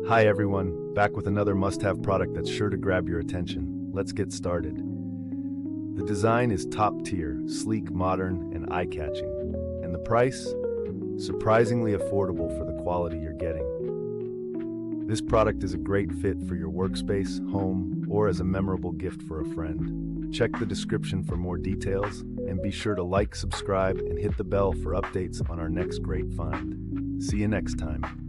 Hi everyone, back with another must-have product that's sure to grab your attention. Let's get started. The design is top tier, sleek, modern, and eye-catching. And the price? Surprisingly affordable for the quality you're getting. This product is a great fit for your workspace, home, or as a memorable gift for a friend. Check the description for more details, and be sure to like, subscribe, and hit the bell for updates on our next great find. See you next time.